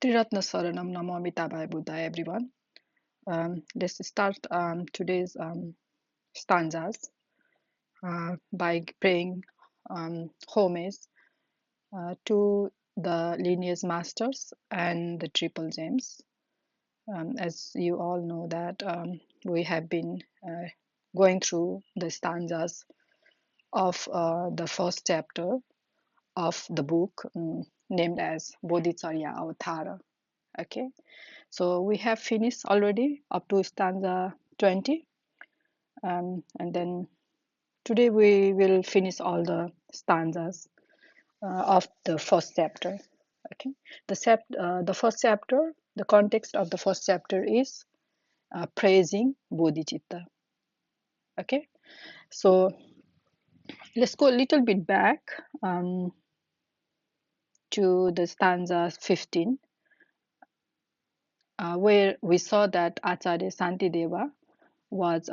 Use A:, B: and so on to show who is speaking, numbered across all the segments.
A: Triratna Saranam Namami Tabhaya Buddha, everyone. Let's start today's stanzas by praying homage to the lineage masters and the triple gems. As you all know that we have been going through the stanzas of the first chapter of the book named as Bodhicharya Avatara. Okay, so we have finished already up to stanza 20, and then today we will finish all the stanzas of the first chapter. Okay, the first chapter, the context of the first chapter is praising bodhicitta. Okay, so let's go a little bit back to the stanza 15, where we saw that Acharya Santideva was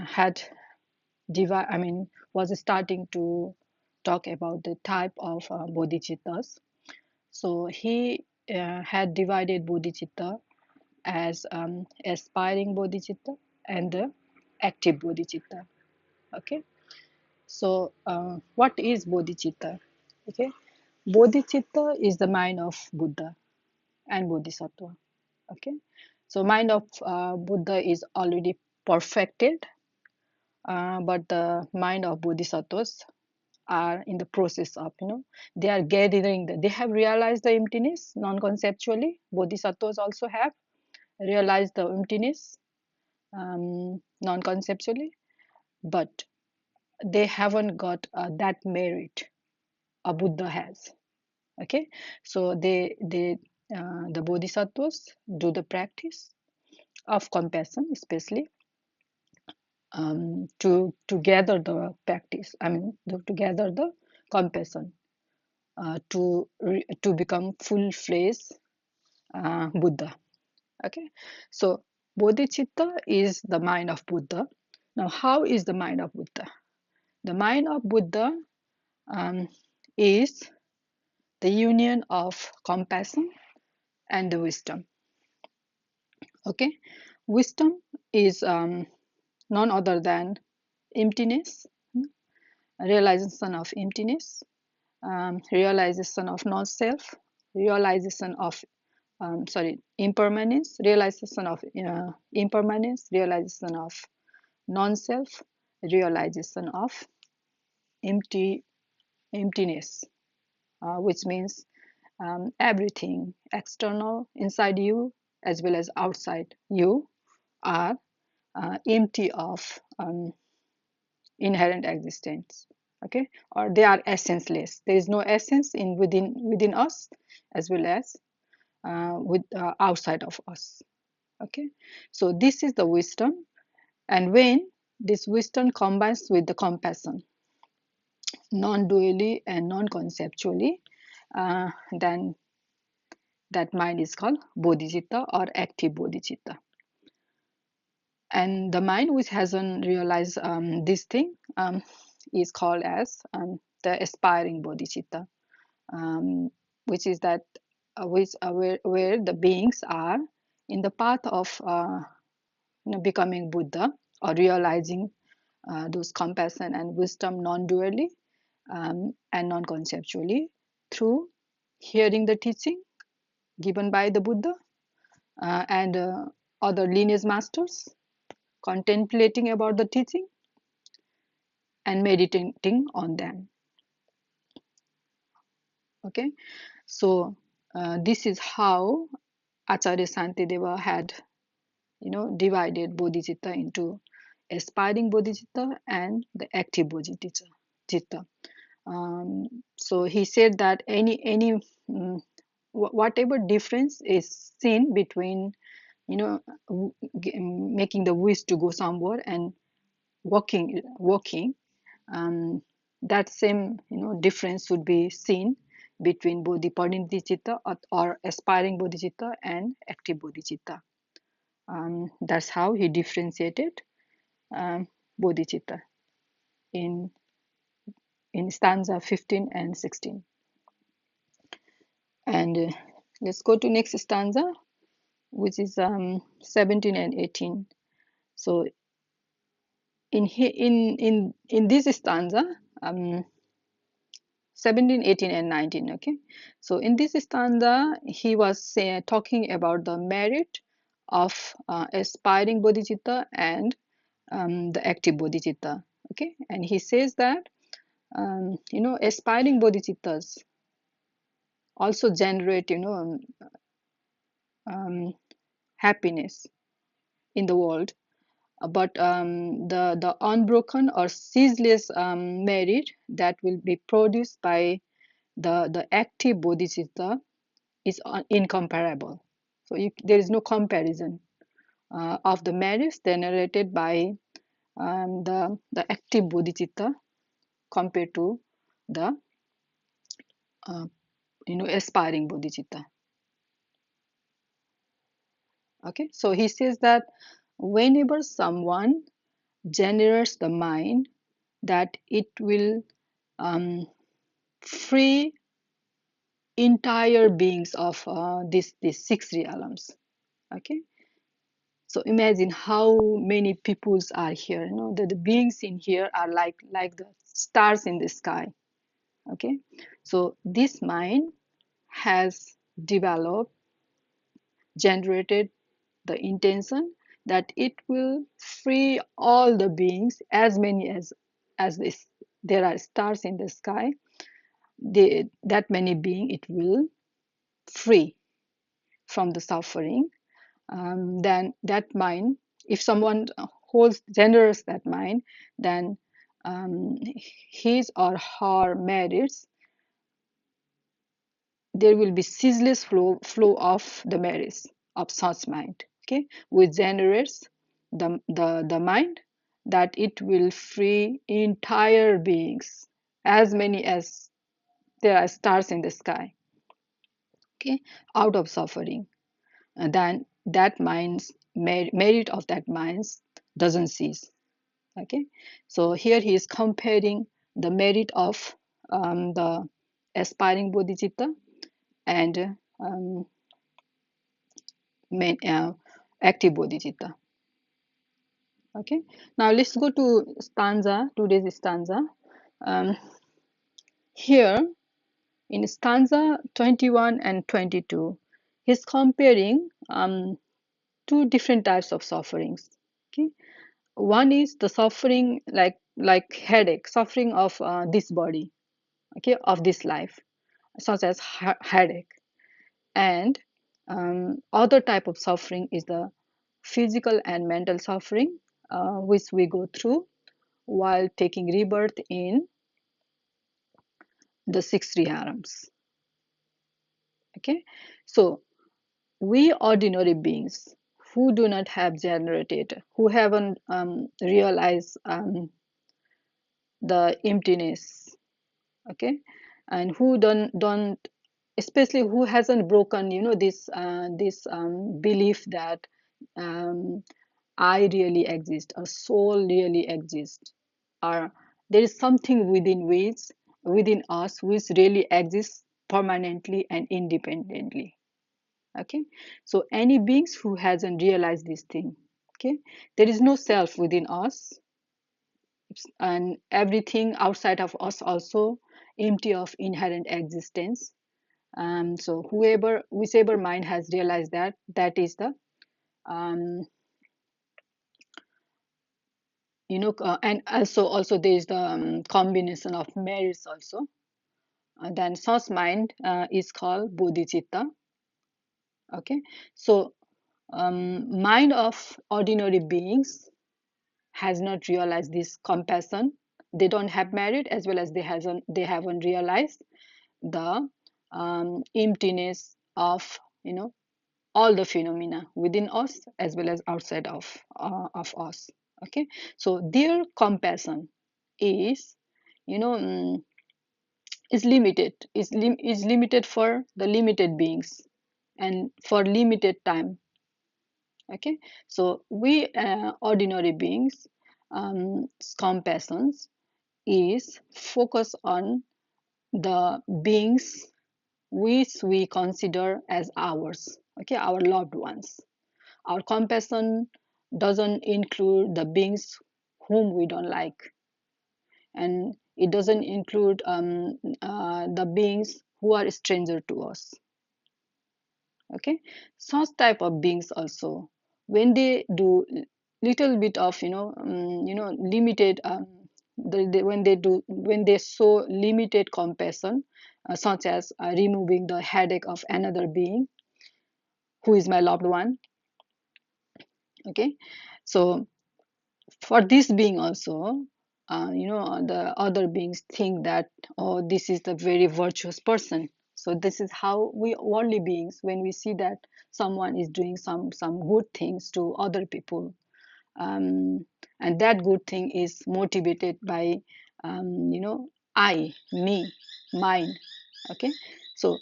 A: had was starting to talk about the type of bodhicittas. So he had divided bodhicitta as aspiring bodhicitta and the active bodhicitta. Okay, so what is bodhicitta? Okay, bodhicitta is the mind of Buddha and Bodhisattva. Okay, so mind of Buddha is already perfected, but the mind of Bodhisattvas are in the process of, they are gathering, they have realized the emptiness non-conceptually. Bodhisattvas also have realized the emptiness non-conceptually, but they haven't got that merit a Buddha has. Okay, so the Bodhisattvas do the practice of compassion, especially to gather the practice. To gather the compassion to become full-fledged Buddha. Okay, so bodhicitta is the mind of Buddha. Now, how is the mind of Buddha? The mind of Buddha um, is the union of compassion and the wisdom. Okay, wisdom is none other than emptiness, realization of emptiness, realization of non-self, realization of impermanence, realization of impermanence, realization of non-self, realization of emptiness, which means everything external inside you as well as outside you are empty of inherent existence. Okay, or they are essenceless. There is no essence in within us as well as with outside of us. Okay, so this is the wisdom, and when this wisdom combines with the compassion non-dually and non-conceptually, then that mind is called bodhicitta or active bodhicitta. And the mind which hasn't realized this thing is called as the aspiring bodhicitta, um, which is that where the beings are in the path of becoming Buddha or realizing those compassion and wisdom non-dually and non-conceptually through hearing the teaching given by the Buddha and other lineage masters, contemplating about the teaching and meditating on them. Okay, so this is how Acharya Santideva had, divided bodhicitta into aspiring bodhicitta and the active bodhicitta. So he said that whatever difference is seen between making the wish to go somewhere and walking, um, that same difference would be seen between bodhicitta or aspiring bodhicitta and active bodhicitta. That's how he differentiated bodhicitta in stanza 15 and 16. And Let's go to next stanza, which is 17 and 18. So in this stanza, 17, 18, and 19. Okay, so in this stanza, he was talking about the merit of aspiring bodhicitta and the active bodhicitta. Okay, and he says that aspiring bodhicittas also generate happiness in the world, but the unbroken or ceaseless merit that will be produced by the active bodhicitta is incomparable. So there is no comparison of the merits generated by the active bodhicitta compared to the uh, aspiring bodhicitta. Okay, so he says that whenever someone generates the mind, that it will um, free entire beings of these six realms. Okay, so imagine how many peoples are here. The beings in here are like the stars in the sky. Okay, so this mind has developed, generated the intention that it will free all the beings, as many as this there are stars in the sky, that many being it will free from the suffering. Then that mind, if someone holds generous that mind, then his or her merits, there will be ceaseless flow of the merits of such mind. Okay, which generates the mind that it will free entire beings, as many as there are stars in the sky. Okay, out of suffering. And then that mind's merit of that mind's doesn't cease. Okay, so here he is comparing the merit of the aspiring bodhicitta and main, active bodhicitta. Okay, now let's go to today's stanza. um, Here in stanza 21 and 22, he's comparing two different types of sufferings. Okay, one is the suffering like headache, suffering of this body, okay, of this life, such as headache. And other type of suffering is the physical and mental suffering, which we go through while taking rebirth in the six realms. Okay, so we ordinary beings who do not have generated, who haven't realized the emptiness, okay, and who don't especially who hasn't broken this belief that um, I really exist, a soul really exists, or there is something within us which really exists permanently and independently. Okay, so any beings who hasn't realized this thing, okay, there is no self within us, and everything outside of us also empty of inherent existence. So whichever mind has realized that, that is the um, and also there is the combination of merits also. Then such mind is called bodhicitta. Okay, so mind of ordinary beings has not realized this compassion. They don't have merit, as well as they haven't realized the emptiness of all the phenomena within us as well as outside of us. Okay, so their compassion is you know is limited, is limited for the limited beings and for limited time. Okay, so we ordinary beings, compassions is focus on the beings which we consider as ours, okay, our loved ones. Our compassion doesn't include the beings whom we don't like, and it doesn't include the beings who are stranger to us. Okay, such type of beings also, when they do little bit of limited when they show limited compassion, such as removing the headache of another being who is my loved one. Okay, so for this being also, the other beings think that, oh, this is the very virtuous person. So this is how we worldly beings, when we see that someone is doing some good things to other people, um, and that good thing is motivated by I, me, mine. Okay, so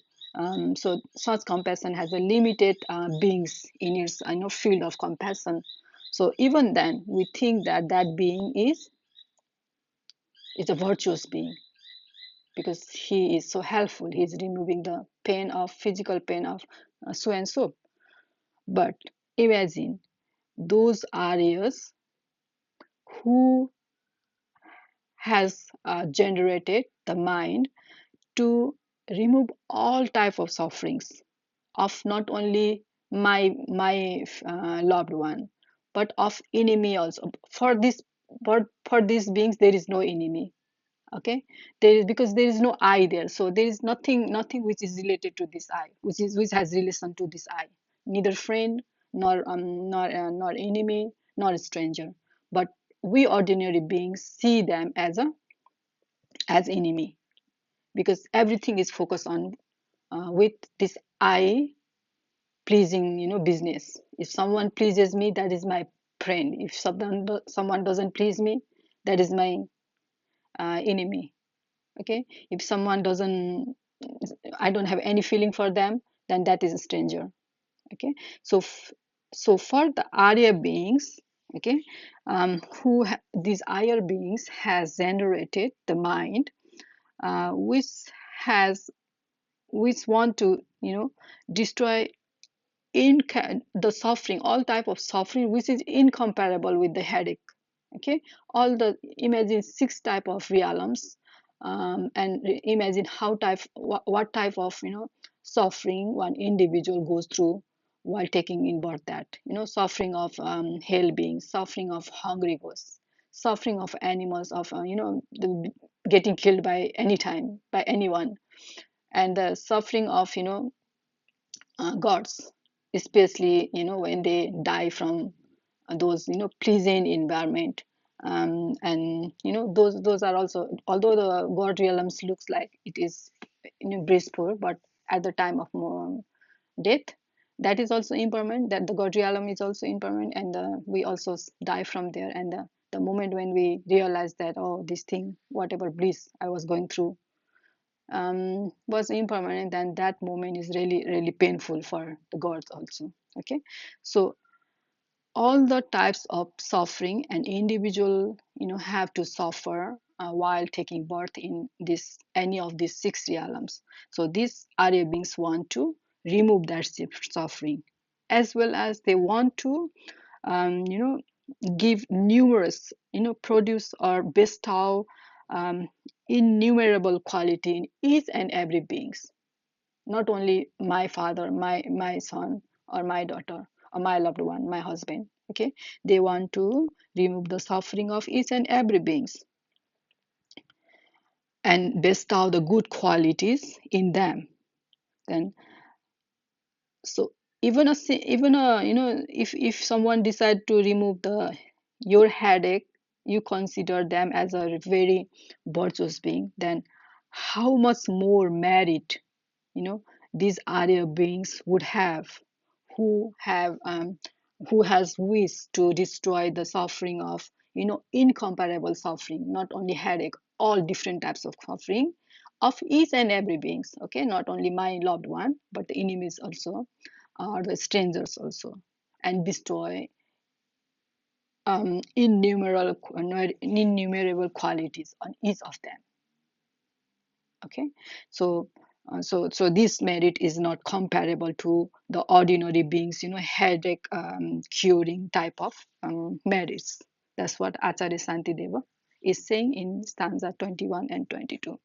A: so such compassion has a limited beings in its field of compassion. So even then we think that that being is a virtuous being, because he is so helpful, he is removing the pain of physical pain of so and so. But imagine those areas who has generated the mind to remove all type of sufferings of not only my loved one, but of enemy also. For this, for these beings there is no enemy. Okay, there is, because there is no I there, so there is nothing which is related to this I, which has relation to this I, neither friend nor enemy nor stranger. But we ordinary beings see them as enemy, because everything is focused on with this I pleasing business. If someone pleases me, that is my friend. If someone doesn't please me, that is my enemy. Okay, if someone doesn't, I don't have any feeling for them, then that is a stranger. Okay, so so for the Arya beings, okay, these higher beings has generated the mind, which has which want to destroy in the suffering, all type of suffering which is incomparable with the headache. Okay, all the, imagine six type of realms, and imagine how what type of suffering one individual goes through while taking in birth. That suffering of hell beings, suffering of hungry ghosts, suffering of animals, of getting killed by any time by anyone, and the suffering of gods, especially when they die from those pleasant environment. And those are also, although the god realms looks like it is blissful, but at the time of death, that is also impermanent, that the god realm is also impermanent, and we also die from there. And the moment when we realize that, oh, this thing, whatever bliss I was going through, was impermanent, then that moment is really really painful for the gods also. Okay, so all the types of suffering an individual have to suffer while taking birth in this any of these six realms. So these Arya beings want to remove that suffering, as well as they want to um, you know give numerous, produce or bestow um, innumerable quality in each and every beings, not only my father, my son, or my daughter, or my loved one, my husband. Okay, they want to remove the suffering of each and every beings and bestow the good qualities in them. Then, so even a if someone decide to remove the your headache, you consider them as a very virtuous being, then how much more merit you know these Arya beings would have, who have who has wished to destroy the suffering of incomparable suffering, not only headache, all different types of suffering of each and every beings. Okay, not only my loved one, but the enemies also, or the strangers also, and destroy innumerable qualities on each of them. Okay, so So this merit is not comparable to the ordinary beings, headache curing type of merits. That's what Acharya Santideva is saying in stanza 21 and 22.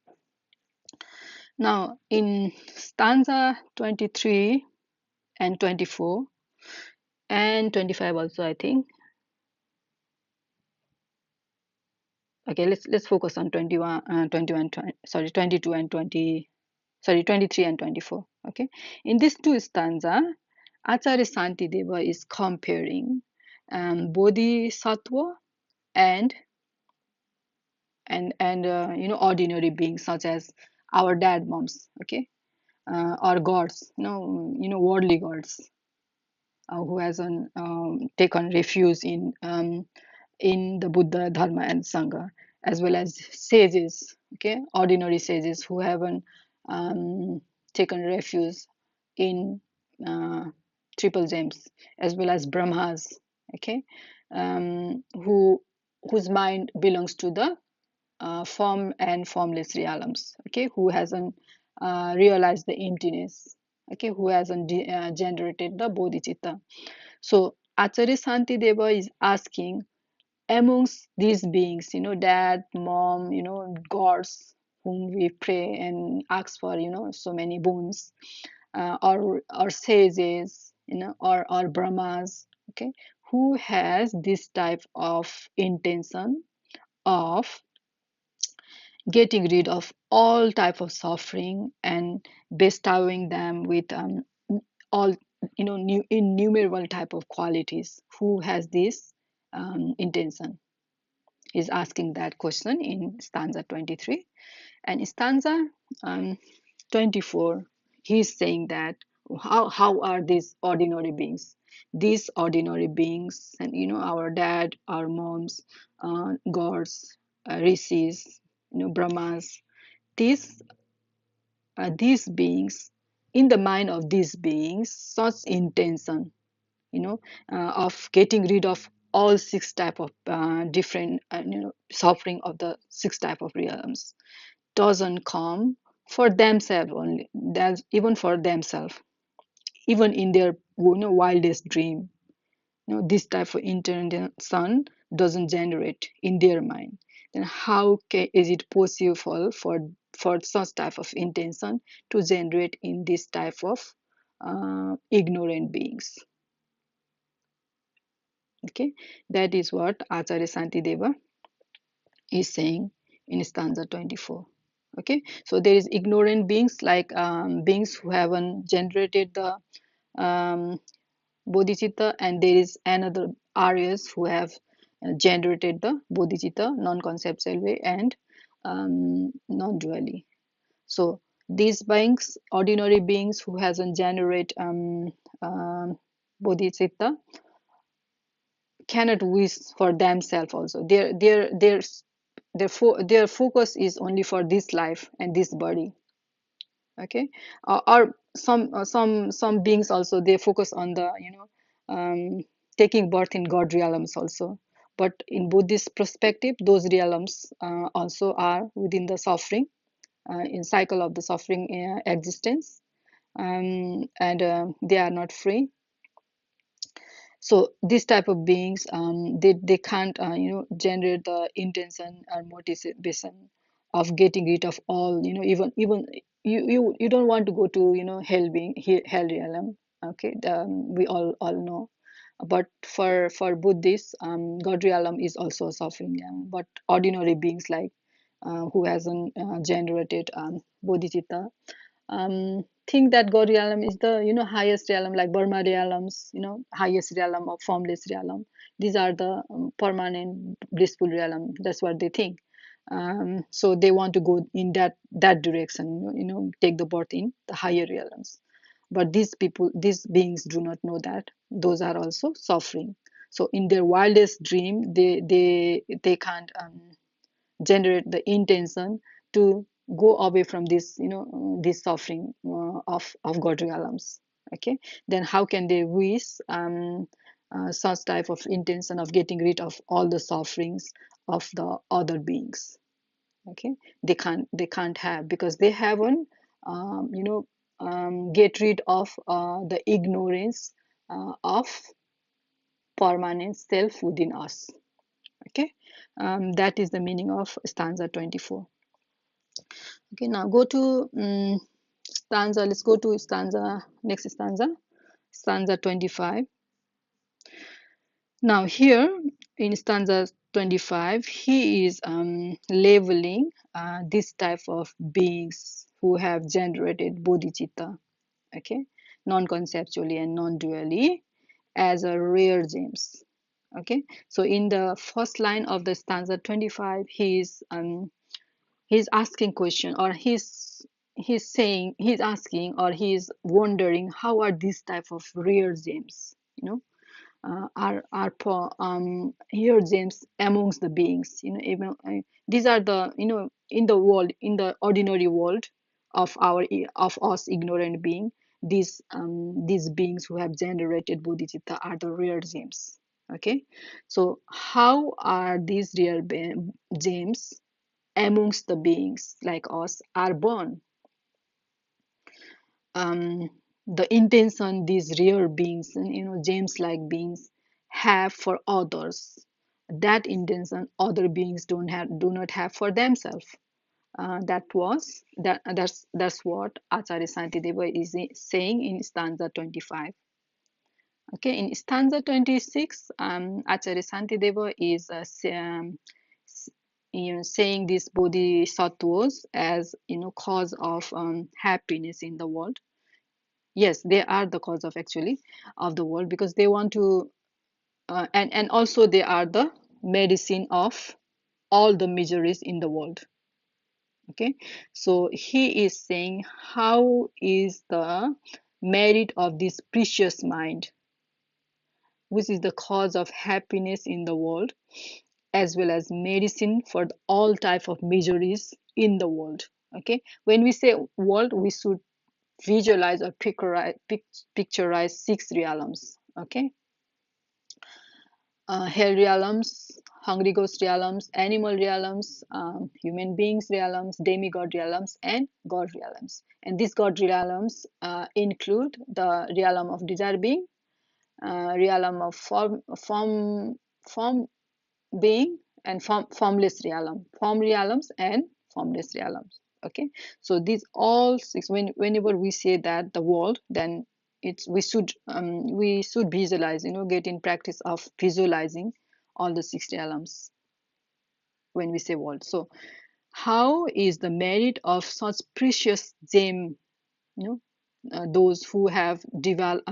A: Now, in stanza 23 and 24 and 25 also, I think. Okay, let's focus on 21, 21, 20, sorry, 22 and 20, sorry, 23 and 24. Okay, in these two stanza, Acharya Santideva is comparing bodhisattva and ordinary beings such as our dad moms, okay, or gods, worldly gods, who has taken refuge in the Buddha, Dharma, and Sangha, as well as sages, okay, ordinary sages who haven't taken refuge in uh, triple gems, as well as Brahmas, okay, whose mind belongs to the form and formless realms, okay, who hasn't realized the emptiness, okay, who hasn't generated the bodhicitta. So Acharya Santideva is asking, amongst these beings, dad, mom, gods whom we pray and ask for, so many boons, or sages, or Brahmas, okay, who has this type of intention of getting rid of all type of suffering and bestowing them with all innumerable type of qualities. Who has this intention? Is asking that question in stanza 23. And stanza um, 24, he's saying that how are these ordinary beings? These ordinary beings, and our dad, our moms, gods, rishis, Brahmas, these these beings, in the mind of these beings, such intention, of getting rid of all six type of different suffering of the six type of realms doesn't come for themselves only. That's even for themselves, even in their wildest dream, this type of intention doesn't generate in their mind. Then how is it possible for such type of intention to generate in this type of ignorant beings? Okay, that is what Acharya Santideva is saying in stanza 24. Okay, so there is ignorant beings, like beings who haven't generated the um, bodhicitta, and there is another aryas who have generated the bodhicitta non-conceptual way and non-dually. So these beings, ordinary beings who hasn't generated bodhicitta, cannot wish for themselves also. Their focus is only for this life and this body. Okay, or some beings also, they focus on the taking birth in god realms also. But in Buddhist perspective, those realms also are within the suffering, in cycle of the suffering existence, and they are not free. So this type of beings, they can't generate the intention or motivation of getting rid of all, even you don't want to go to hell realm. Okay, we all know. But for Buddhists, god realm is also a suffering realm. But ordinary beings, like who hasn't generated bodhicitta, think that God realm is the highest realm, like Burma realms, highest realm of formless realm. These are the permanent blissful realm. That's what they think. So they want to go in that direction, take the birth in the higher realms. But these beings do not know that those are also suffering. So in their wildest dream, they can't generate the intention to go away from this suffering of god realms. Okay, then how can they wish such type of intention of getting rid of all the sufferings of the other beings? Okay, they can't have, because they haven't you know, get rid of the ignorance of permanent self within us. Okay, that is the meaning of stanza 24. Okay, now go to stanza. Let's go to stanza, next stanza, stanza 25. Now here in stanza 25, he is labeling this type of beings who have generated bodhicitta, okay, non-conceptually and non-dually, as a rare gems. Okay, so in the first line of the stanza 25, he's asking question, or he's saying, he's asking, or he's wondering, how are these type of rare gems, here gems amongst the beings, even these are the, in the world, in the ordinary world of of us ignorant being, these beings who have generated bodhicitta are the rare gems. Okay, so how are these rare gems amongst the beings like us are born? um, the intention these rare beings, James like beings, have for others, that intention other beings do not have for themselves. That's what Acharya Santideva is saying in stanza 25. Okay, in stanza 26, Acharya Santideva is saying these bodhisattvas as, cause of happiness in the world. Yes, they are the cause of, actually, of the world, because they want to and also they are the medicine of all the miseries in the world. Okay, so he is saying, how is the merit of this precious mind, which is the cause of happiness in the world, as well as medicine for all type of miseries in the world. Okay, when we say world, we should visualize or picturize six realms. Okay, hell realms, hungry ghost realms, animal realms, human beings realms, demigod realms, and god realms. And these god realms include the realm of desire being, realm of form being, and formless realms, and formless realms. Okay, so these all six, whenever we say that the world, then it's we should visualize, get in practice of visualizing all the six realms when we say world. So how is the merit of such precious gem, you know those who have developed,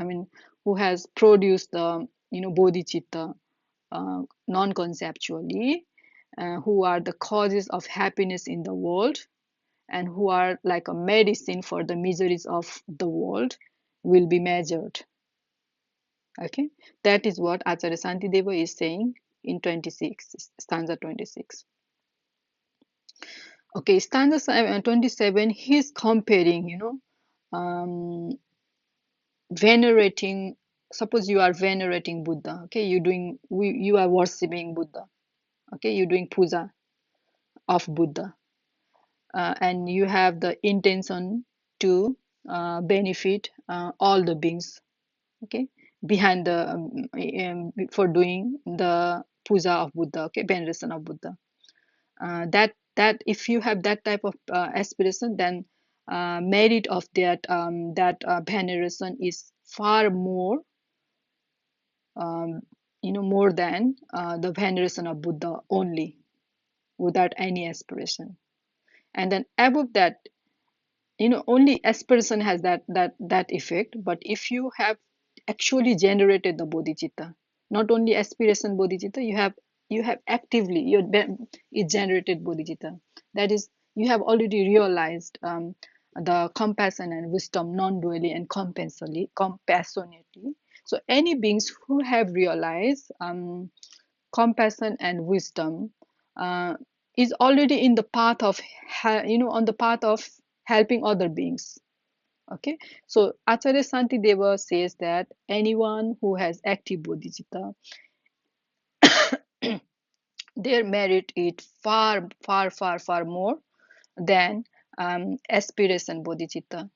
A: who has produced the, bodhicitta non-conceptually, who are the causes of happiness in the world, and who are like a medicine for the miseries of the world, will be measured. Okay, that is what Acharya Santideva is saying in 26, stanza 26. Okay, stanza 27, he's comparing, um, venerating. Suppose you are venerating Buddha. Okay, you are worshiping Buddha. Okay, you're doing puja of Buddha, and you have the intention to benefit all the beings. Okay, behind the for doing the puja of Buddha. Okay, veneration of Buddha. That if you have that type of aspiration, then merit of that veneration is far more, um, more than the veneration of Buddha only, without any aspiration. And then above that, only aspiration has that effect. But if you have actually generated the bodhicitta, not only aspiration bodhicitta, you have actively it generated bodhicitta. That is, you have already realized the compassion and wisdom non-dually and compassionately. So any beings who have realized compassion and wisdom uh, is already in the path of on the path of helping other beings. Okay, so Acharya Santideva says that anyone who has active bodhicitta, their merit is far, far, far, far more than aspiration bodhicitta.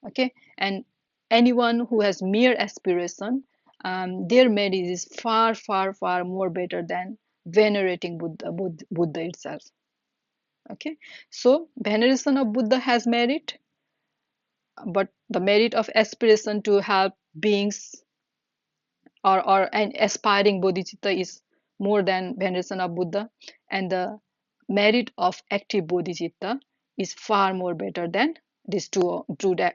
A: Okay, and anyone who has mere aspiration, their merit is far, far, far more better than venerating Buddha itself. Okay, so veneration of Buddha has merit, but the merit of aspiration to help beings or an aspiring bodhicitta is more than veneration of Buddha, and the merit of active bodhicitta is far more better than these two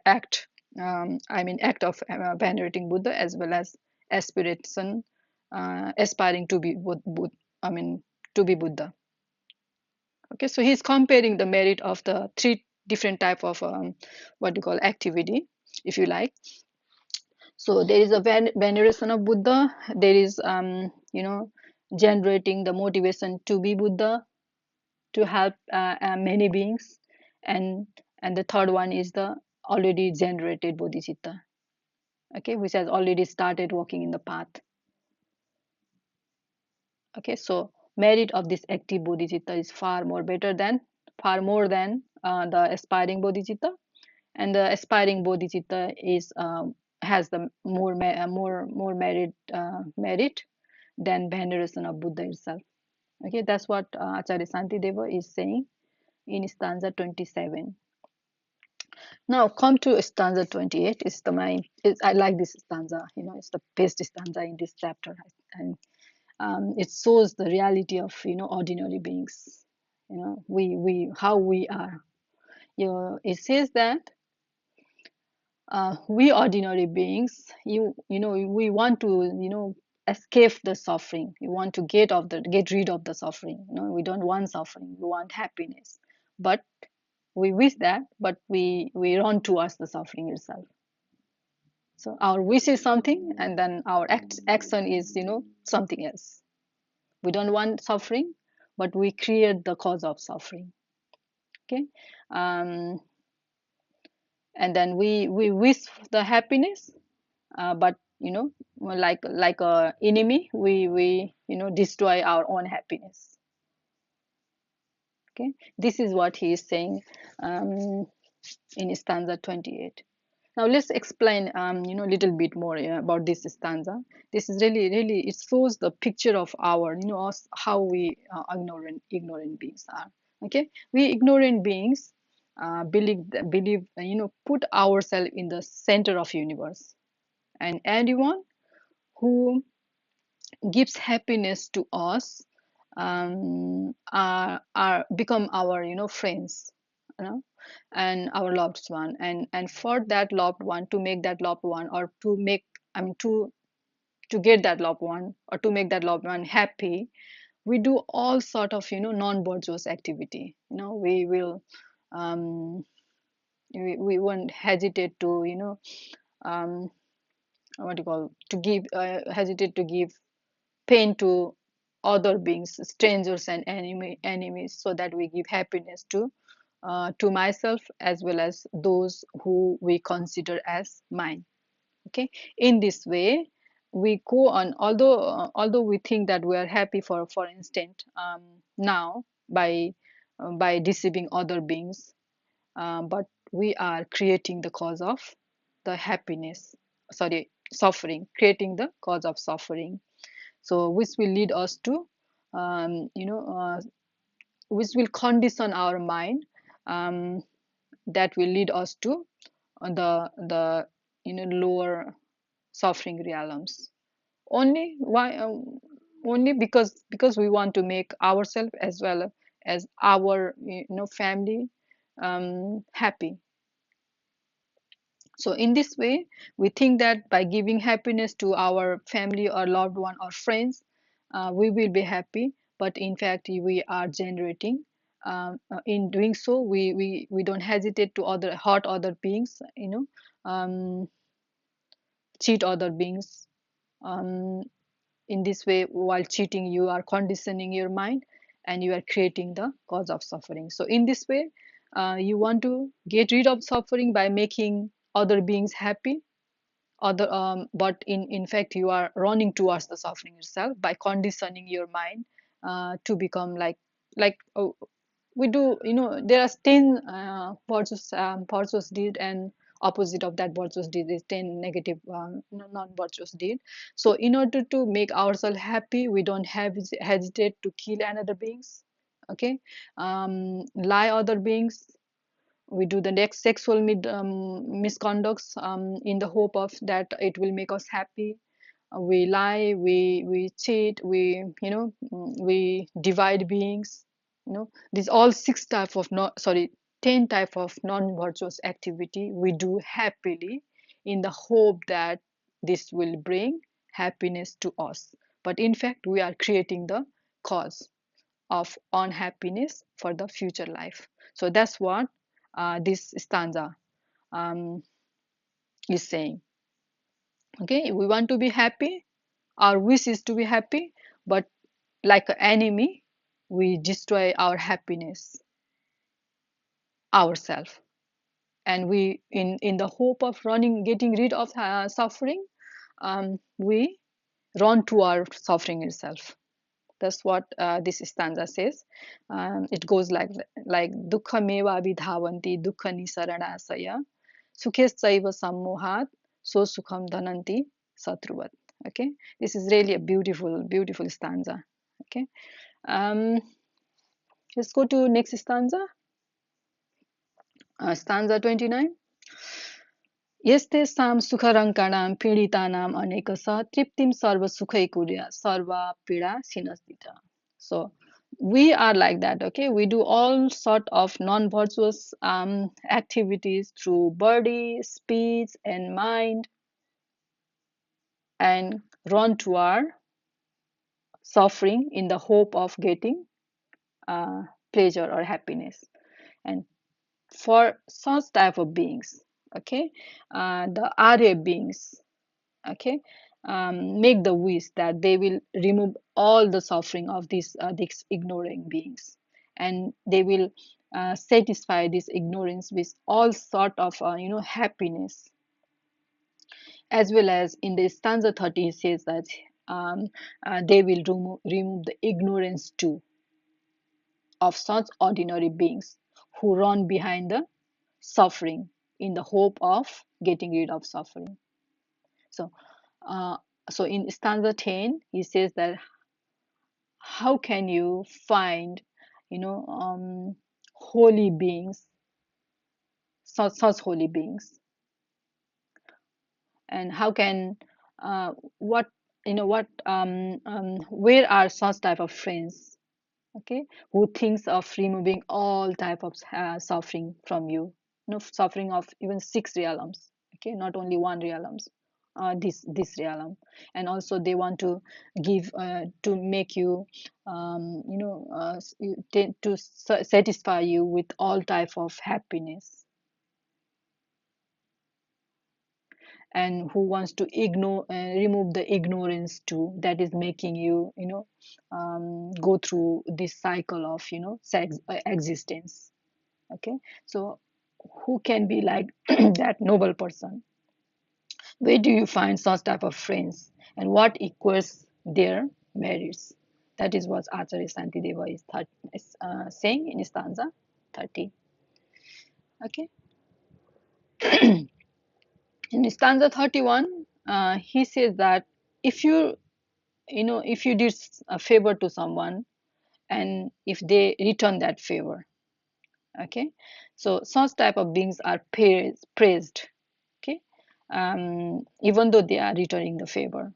A: act. I mean, act of venerating Buddha as well as aspiration, aspiring to be I mean, to be Buddha. Okay, so he's comparing the merit of the three different type of what you call activity, if you like. So there is a veneration of Buddha. There is generating the motivation to be Buddha, to help many beings, and the third one is the already generated bodhicitta. Okay, which has already started walking in the path. Okay, so merit of this active bodhicitta is far more than the aspiring bodhicitta, and the aspiring bodhicitta is has the more merit than veneration of Buddha itself. Okay, that's what Acharya Santideva is saying in stanza 27. Now come to stanza 28. It's the main. I like this stanza. It's the best stanza in this chapter, and it shows the reality of ordinary beings. We how we are. It says that we ordinary beings, we want to escape the suffering. We want to get rid of the suffering. We don't want suffering. We want happiness, but we wish that, but we run towards the suffering itself. So our wish is something, and then our action is something else. We don't want suffering, but we create the cause of suffering. Okay, um, and then we wish the happiness, but like a enemy, we destroy our own happiness. Okay, this is what he is saying um, in stanza 28. Now let's explain a little bit more about this stanza. This is really it shows the picture of our us, how we ignorant beings are. Okay, we ignorant beings believe put ourselves in the center of universe, and anyone who gives happiness to us are become our friends, you know and our loved one, and for that loved one, to make that loved one, or to make I mean to get that loved one, or to make that loved one happy, we do all sort of non-virtuous activity. We will um, we won't hesitate to um, what do you call to give hesitate to give pain to other beings, strangers and enemies, so that we give happiness to myself as well as those who we consider as mine. Okay, in this way we go on. Although we think that we are happy for instance now by deceiving other beings, but we are creating the cause of the happiness, sorry, suffering, creating the cause of suffering. So which will lead us to um, you know uh, which will condition our mind, um, that will lead us to the lower suffering realms. Only why only because we want to make ourselves as well as our family happy. So in this way, we think that by giving happiness to our family or loved one or friends, we will be happy. But in fact, we are generating. In doing so, we don't hesitate to hurt other beings, cheat other beings. Um, in this way, while cheating, you are conditioning your mind, and you are creating the cause of suffering. So in this way, you want to get rid of suffering by making other beings happy, but in fact you are running towards the suffering itself by conditioning your mind to become like we do, there are 10 virtuous deed, and opposite of that virtuous deed is 10 negative, non-virtuous deed. So in order to make ourselves happy, we don't have hesitate to kill another beings, okay, lie other beings. We do the next sexual misconducts, in the hope of that it will make us happy. We lie, we cheat, we divide beings. These all six type of, no sorry, 10 type of non-virtuous activity we do happily, in the hope that this will bring happiness to us, but in fact we are creating the cause of unhappiness for the future life. So that's what this stanza um, is saying. Okay, we want to be happy, our wish is to be happy, but like an enemy, we destroy our happiness ourselves, and we, in the hope of getting rid of suffering, we run to our suffering itself. That's what this stanza says. It goes like dukha meva vidhavanti dukha nisaranasaya sukhesaiva sammohat so sukham dhananti satruvat. Okay, this is really a beautiful stanza. Okay, um, let's go to next stanza, stanza 29. यस्तेषां सुखरङ्काणां पीडितानाम् अनेकश तृप्तिं सर्वसुखै कुर्या सर्वा पीडा सिनस्तित. So we are like that. Okay, we do all sort of non-virtuous activities through body, speech, and mind, and run to our suffering in the hope of getting pleasure or happiness. And for such type of beings, okay, the Arya beings, okay, make the wish that they will remove all the suffering of these ignorant beings, and they will satisfy this ignorance with all sort of happiness. As well as in the stanza 30 it says that um, they will remove the ignorance too of such ordinary beings who run behind the suffering in the hope of getting rid of suffering. So, uh, so in stanza 10, he says that how can you find, holy beings, such holy beings, and how can, what, where are such type of friends, okay, who thinks of removing all type of suffering from you, suffering of even six realms, okay, not only one realms, this realm, and also they want to give, to make you, to satisfy you with all type of happiness, and who wants to remove the ignorance too, that is making you, go through this cycle of, existence. Okay, so who can be like that noble person? Where do you find such type of friends, and what equals their merits? That is what Acharya Santideva is saying in stanza 30. Okay, in stanza 31, he says that if if you did a favor to someone, and if they return that favor, okay, so such type of beings are praised, okay, even though they are returning the favor.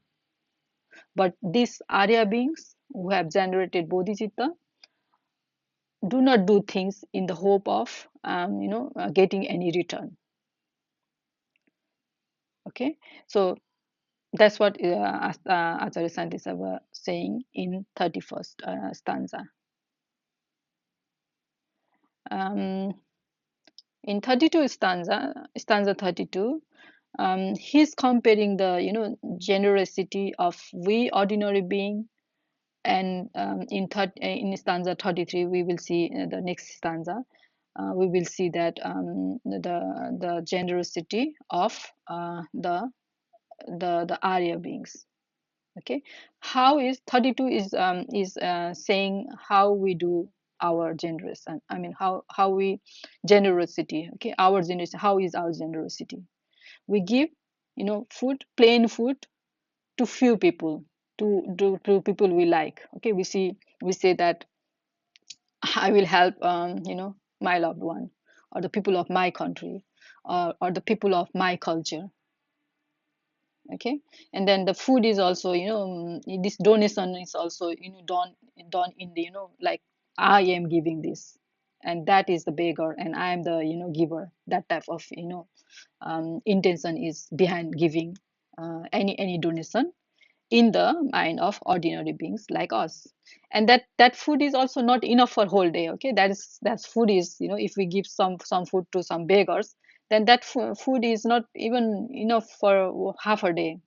A: But these Arya beings who have generated bodhicitta do not do things in the hope of, getting any return. Okay, so that's what Acharya Santisa was saying in 31st stanza. Um, in 32 stanza 32, he's comparing the generosity of we ordinary being, and in stanza 33 we will see, the next stanza, we will see that, the generosity of the Arya beings. Okay, how is 32 is saying how we do our generation. I mean, how we generosity. Okay, our generation. How is our generosity? We give, food, plain food, to few people, to people we like. Okay, we say that I will help, my loved one, or the people of my country, or the people of my culture. Okay, and then the food is also, this donation is also, done in the, like, I am giving this, and that is the beggar, and I am the, giver. That type of, intention is behind giving any donation in the mind of ordinary beings like us. And that food is also not enough for whole day. Okay, that's food is, if we give some food to some beggars, then that food is not even enough for half a day,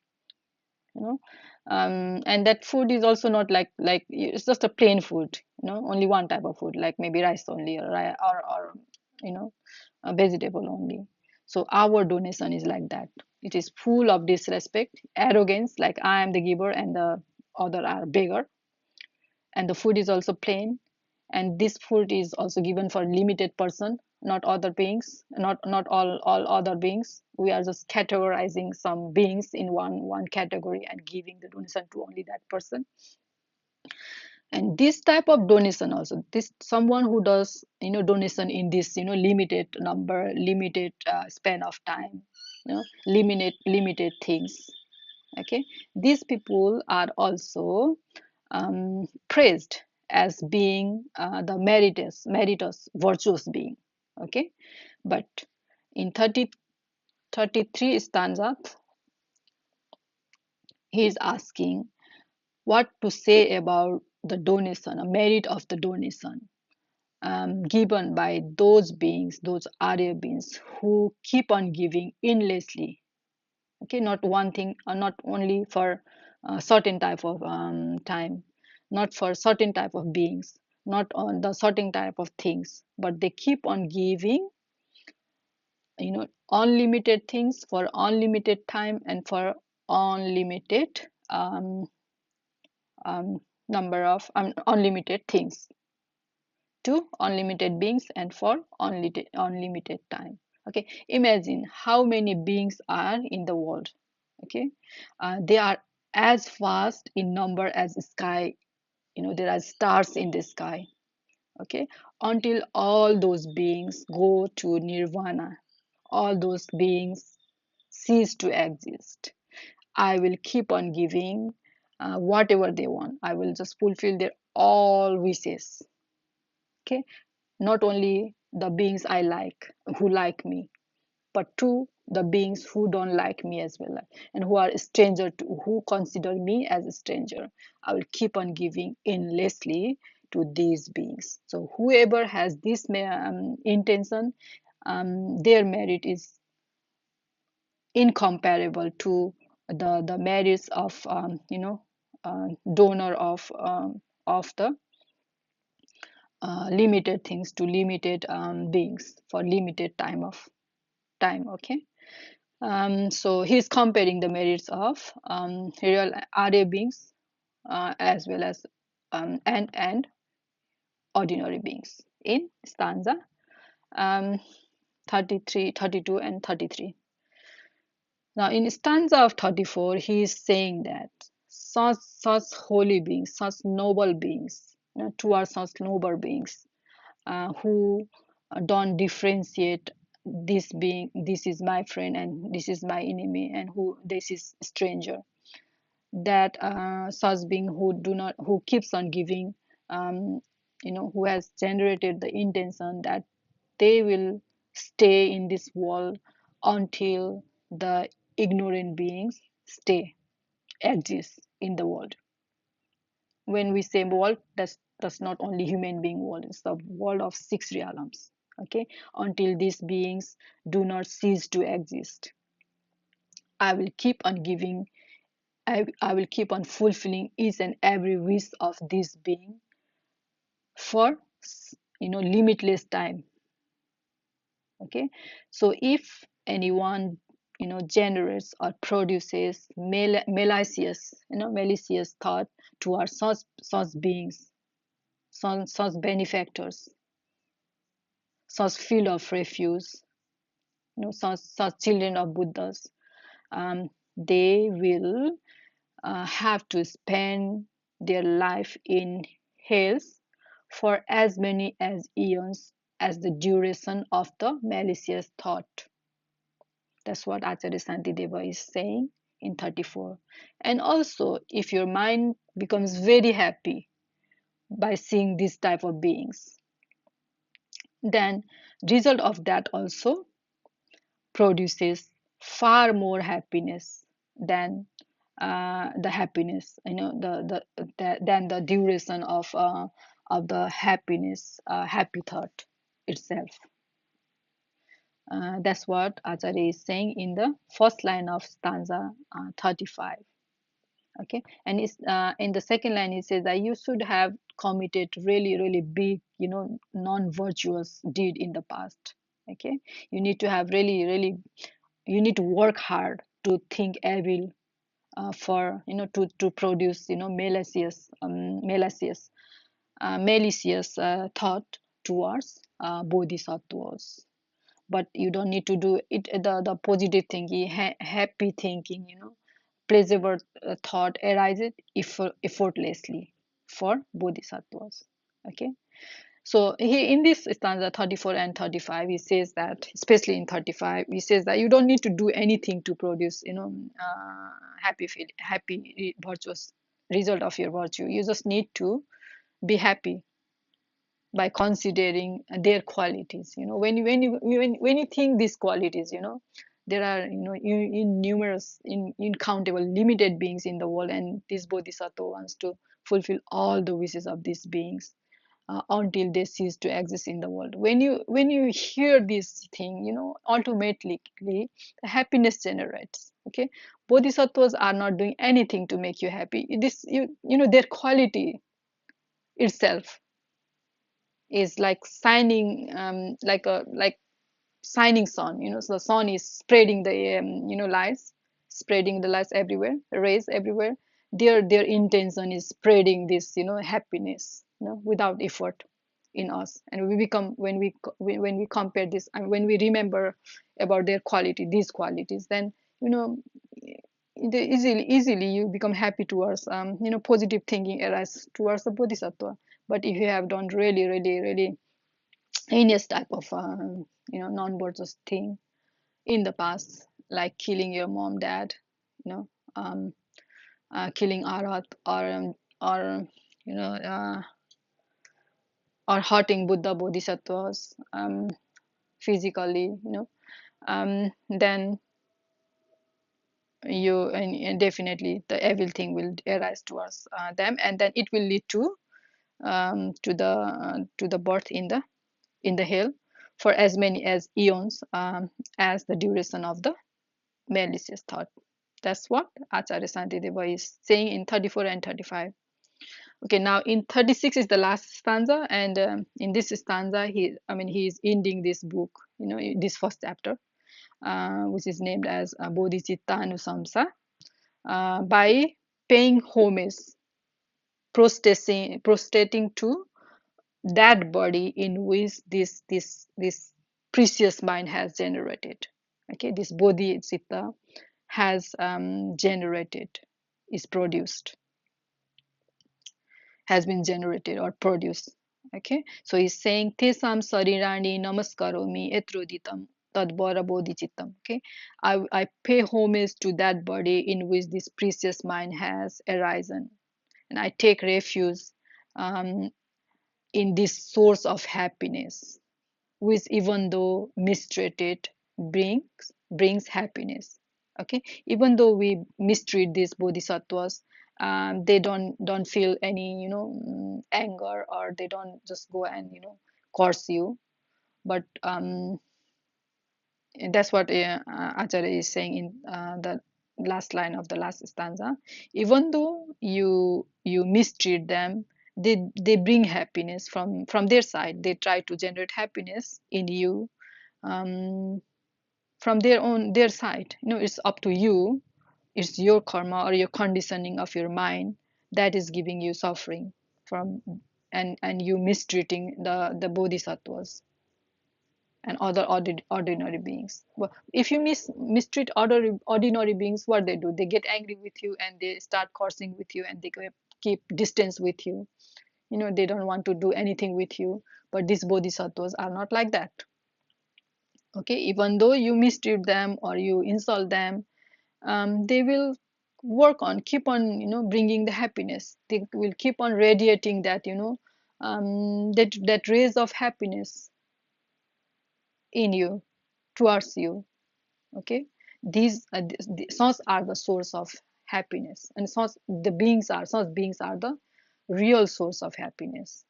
A: you know and that food is also not like it's just a plain food, only one type of food, like maybe rice only, or you know a vegetable only. So our donation is like that. It is full of disrespect, arrogance, like I am the giver and the other are beggar. And the food is also plain, and this food is also given for limited person, not other beings, not all other beings. We are just categorizing some beings in one category and giving the donation to only that person. And this type of donation also, this someone who does, donation in this, limited number, limited span of time, limited things. Okay, these people are also praised as being the meritorious, virtuous being. Okay, but in 33 stanza, he is asking what to say about the donation, a merit of the donation given by those beings, those Arya beings who keep on giving endlessly. Okay, not one thing, not only for a certain type of time, not for certain type of beings, not on the certain type of things, but they keep on giving, unlimited things for unlimited time and for unlimited number of unlimited things to unlimited beings and for unlimited time. Okay, imagine how many beings are in the world. Okay, they are as vast in number as sky. There are stars in the sky. Okay, until all those beings go to nirvana, all those beings cease to exist, I will keep on giving whatever they want. I will just fulfill their all wishes. Okay, not only the beings I like, who like me, but to the beings who don't like me as well, and who are a stranger to, who consider me as a stranger. I will keep on giving endlessly to these beings. So whoever has this intention, their merit is incomparable to the merits of, donor of the limited things to limited beings for limited time. Okay, so he's comparing the merits of real Arya beings as well as and ordinary beings in stanza um, 33, 32, and 33. Now in stanza of 34, he is saying that such holy beings, such noble beings, towards such noble beings who don't differentiate this being, this is my friend and this is my enemy, and who this is stranger. That such being who keeps on giving, um, who has generated the intention that they will stay in this world until the ignorant beings stay exist in the world. When we say world, that's not only human being world, it's the world of six realms. Okay, until these beings do not cease to exist, I will keep on giving. I will keep on fulfilling each and every wish of this being for limitless time. Okay, so if anyone generates or produces malicious thought towards such beings, such benefactors, such field of refuge, such children of Buddhas, they will have to spend their life in hells for as many as eons as the duration of the malicious thought. That's what Acharya Santideva is saying in 34. And also, if your mind becomes very happy by seeing this type of beings, then result of that also produces far more happiness than the happiness, than the duration of the happiness, happy thought itself. That's what Acharya is saying in the first line of stanza 35. Okay, and it's in the second line it says that you should have committed really big, non-virtuous deed in the past. Okay, you need to have really, you need to work hard to think evil, for to produce malicious thought towards bodhisattvas. But you don't need to do it, the positive thinking, happy thinking, pleasurable thought arises effortlessly for bodhisattvas. Okay, so he, in this stanza 34 and 35, he says that, especially in 35, he says that you don't need to do anything to produce, happy virtuous result of your virtue. You just need to be happy by considering their qualities. When you think these qualities, there are, in numerous, incountable, limited beings in the world, and this bodhisattva wants to fulfill all the wishes of these beings until they cease to exist in the world. When you hear this thing, ultimately happiness generates. Okay, bodhisattvas are not doing anything to make you happy. This, their quality itself is like shining, like shining sun. So the sun is spreading the lights, spreading the lights everywhere, rays everywhere. Their intention is spreading this, happiness, without effort in us. And we become, when we compare this, and when we remember about their quality, these qualities, then, you know easily you become happy towards, positive thinking arises towards the bodhisattva. But if you have done really heinous type of, non-virtuous thing in the past, like killing your mom, dad, you know um, killing arat, or you know uh, or hurting Buddha bodhisattvas, physically, then and definitely the evil thing will arise towards them, and then it will lead to the birth in the hell for as many as eons, as the duration of the malicious thought. That's what Acharya Santideva is saying in 34 and 35. Okay, now in 36 is the last stanza, and in this stanza, he is ending this book, this first chapter, which is named as Bodhicitta Anusamsa, by paying homage, prostrating to that body in which this precious mind has generated. Okay, this bodhicitta has generated, is produced, has been generated or produced. Okay, so he's saying tesam sarirani namaskaromi etroditam tadvara bodhicittam. Okay, I pay homage to that body in which this precious mind has arisen, and I take refuge um, in this source of happiness, which, even though mistreated, brings happiness. Okay, even though we mistreat these bodhisattvas, they don't feel any, anger, or they don't just go and, curse you. But that's what Acharya is saying in the last line of the last stanza. Even though you mistreat them, they bring happiness from their side. They try to generate happiness in you, um, from their side. It's up to you. It's your karma or your conditioning of your mind that is giving you suffering from and you mistreating the bodhisattvas and other ordinary beings. Well, if you mistreat other ordinary beings, what they do, they get angry with you and they start cursing with you and they keep distance with you. They don't want to do anything with you. But these bodhisattvas are not like that. Okay, even though you mistreat them or you insult them, they will work on keep on bringing the happiness. They will keep on radiating that that rays of happiness in you, towards you. Okay, these such are the source of happiness, and such beings are the real source of happiness.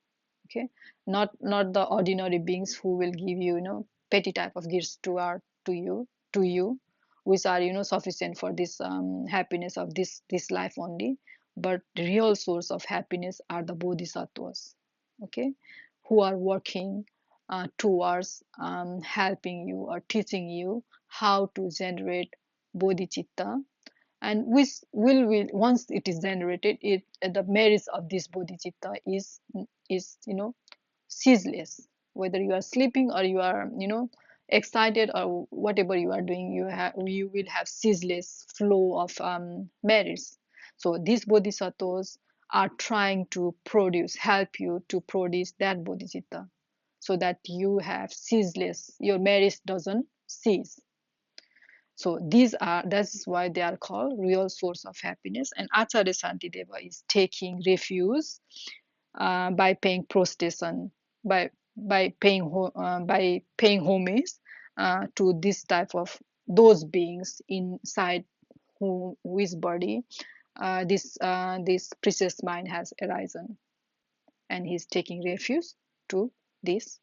A: Okay, not the ordinary beings who will give you petty type of gifts to you, which are sufficient for this happiness of this life only. But the real source of happiness are the bodhisattvas. Okay, who are working towards helping you or teaching you how to generate bodhicitta, and which will once it is generated, it the merits of this bodhicitta is ceaseless. Whether you are sleeping or you are excited or whatever you are doing, you will have ceaseless flow of merits. So these bodhisattvas are trying to help you to produce that bodhicitta, so that you have ceaseless, your merits doesn't cease. So that's why they are called real source of happiness. And Acharya Shantideva is taking refuge by paying prostration, by paying homage to this type of those beings inside whose body this precious mind has arisen, and he's taking refuge to this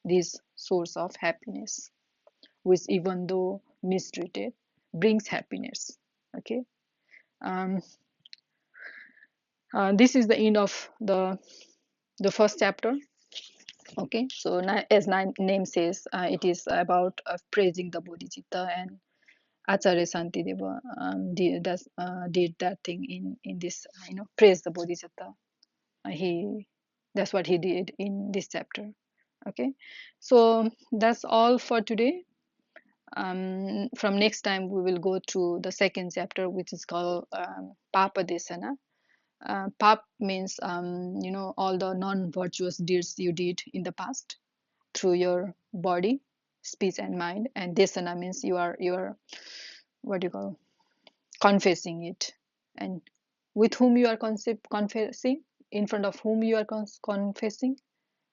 A: this source of happiness, which even though mistreated brings happiness. Okay, um, this is the end of the first chapter. Okay, so as name says, it is about praising the bodhicitta, and Acharya Shantideva did that thing in this, praise the bodhicitta. He That's what he did in this chapter. Okay, so that's all for today. From next time we will go to the second chapter, which is called Papa Desana. Pap means all the non-virtuous deeds you did in the past through your body, speech, and mind. And Desana means you are what do you call, confessing it. And with whom you are confessing, in front of whom you are confessing,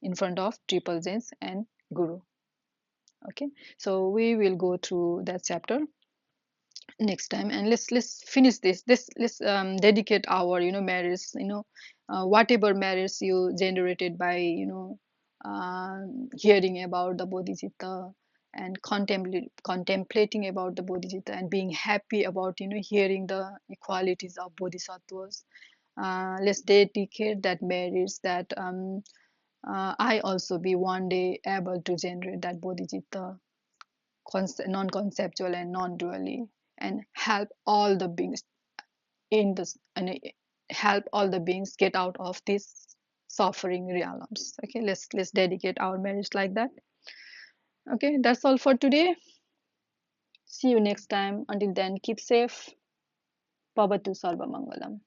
A: in front of triple J's and Guru. Okay, so we will go through that chapter next time, and let's finish this let's dedicate our merits, whatever merits you generated by uh, hearing about the bodhicitta and contemplating about the bodhicitta and being happy about hearing the equalities of bodhisattvas. Let's dedicate that merits, that I also be one day able to generate that bodhicitta, non-conceptual and non-dually, and help all the beings in this, and help all the beings get out of these suffering realms. Okay, let's dedicate our marriage like that. Okay, that's all for today. See you next time. Until then, keep safe. Pavatu Sarva Mangalam.